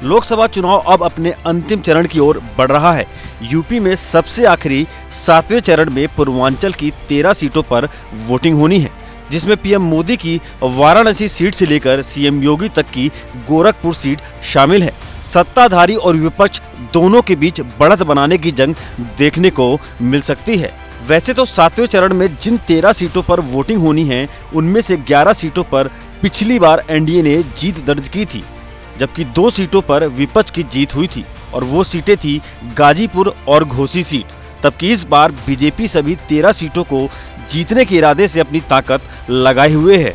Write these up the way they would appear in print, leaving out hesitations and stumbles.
लोकसभा चुनाव अब अपने अंतिम चरण की ओर बढ़ रहा है। यूपी में सबसे आखिरी 7वें चरण में पूर्वांचल की 13 सीटों पर वोटिंग होनी है, जिसमें पीएम मोदी की वाराणसी सीट से लेकर सीएम योगी तक की गोरखपुर सीट शामिल है। सत्ताधारी और विपक्ष दोनों के बीच बढ़त बनाने की जंग देखने को मिल सकती है। वैसे तो 7वें चरण में जिन 13 सीटों पर वोटिंग होनी है, उनमें से 11 सीटों पर पिछली बार एनडीए ने जीत दर्ज की थी, जबकि 2 सीटों पर विपक्ष की जीत हुई थी और वो सीटें थी गाजीपुर और घोसी सीट। तबकि इस बार बीजेपी सभी 13 सीटों को जीतने के इरादे से अपनी ताकत लगाए हुए है।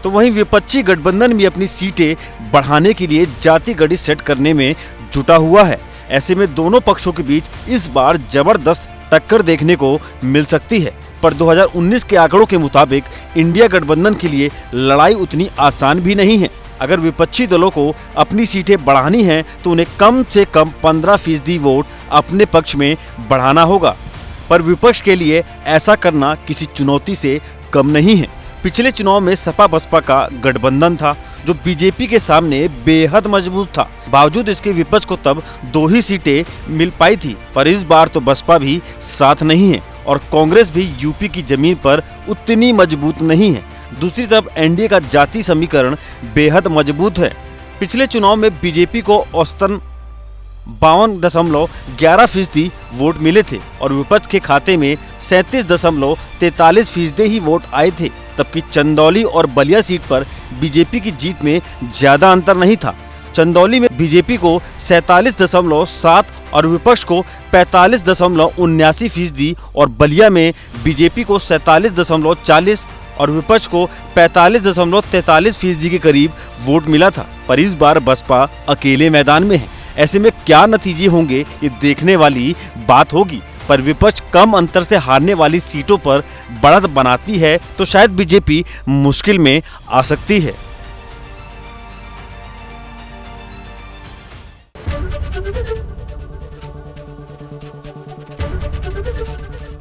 तो वहीं विपक्षी गठबंधन भी अपनी सीटें बढ़ाने के लिए जाति गढ़ी सेट करने में जुटा हुआ है। ऐसे में दोनों पक्षों के बीच इस बार जबरदस्त टक्कर देखने को मिल सकती है। पर 2019 के आंकड़ों के मुताबिक इंडिया गठबंधन के लिए लड़ाई उतनी आसान भी नहीं है। अगर विपक्षी दलों को अपनी सीटें बढ़ानी है तो उन्हें कम से कम 15% वोट अपने पक्ष में बढ़ाना होगा। पर विपक्ष के लिए ऐसा करना किसी चुनौती से कम नहीं है। पिछले चुनाव में सपा बसपा का गठबंधन था, जो बीजेपी के सामने बेहद मजबूत था। बावजूद इसके विपक्ष को तब 2 ही सीटें मिल पाई थी। पर इस बार तो बसपा भी साथ नहीं है और कांग्रेस भी यूपी की जमीन पर उतनी मजबूत नहीं है। दूसरी तरफ एनडीए का जाति समीकरण बेहद मजबूत है। पिछले चुनाव में बीजेपी को औसतन 52.11% वोट मिले थे और विपक्ष के खाते में 37.43% ही वोट आए थे। तबकि चंदौली और बलिया सीट पर बीजेपी की जीत में ज्यादा अंतर नहीं था। चंदौली में बीजेपी को 47.7 और विपक्ष को 45.79% और बलिया में बीजेपी को 47.40 और विपक्ष को 45.43% के करीब वोट मिला था। पर इस बार बसपा अकेले मैदान में है। ऐसे में क्या नतीजे होंगे, ये देखने वाली बात होगी। पर विपक्ष कम अंतर से हारने वाली सीटों पर बढ़त बनाती है तो शायद बीजेपी मुश्किल में आ सकती है।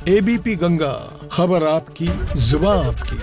एबीपी गंगा, खबर आपकी, जुबान आपकी।